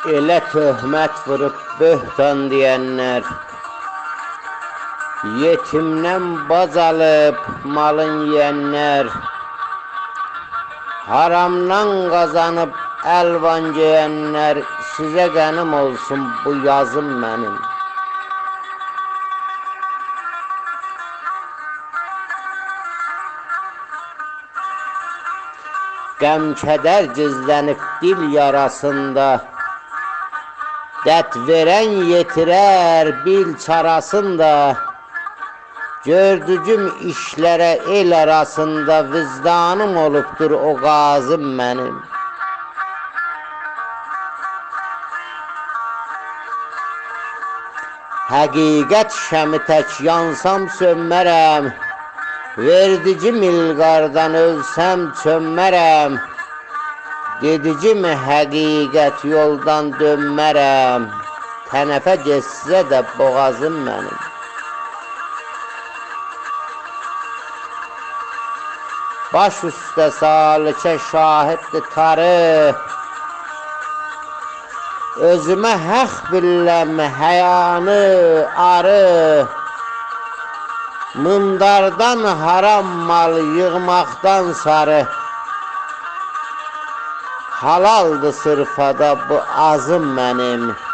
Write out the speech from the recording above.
Elə töhmət vurub böhtan deyənlər, yetimdən bac alıb malın yeyənlər, haramdan qazanıb əlvan geyənlər, sizə qənim olsun bu yazım mənim. Qəm-kədər gizlənib dil yarasında, dərd verən yetirər bil çarasında, gördücüm işlərə el arasında, vicdanım olubdur o qazım mənim. Həqiqət şəmi tək yansam sönmərəm, verdicim ilqardan ölsəm çönmərəm, gedicim həqiqət yoldan dönmərəm, tənəfə geçsə də boğazım mənim. Baş üstə salikə şahiddir tarı, özümə həq billəm həyanı arı, mındardan haram mal yığmaqdan sarı, halaldır sırfada bu azım mənim.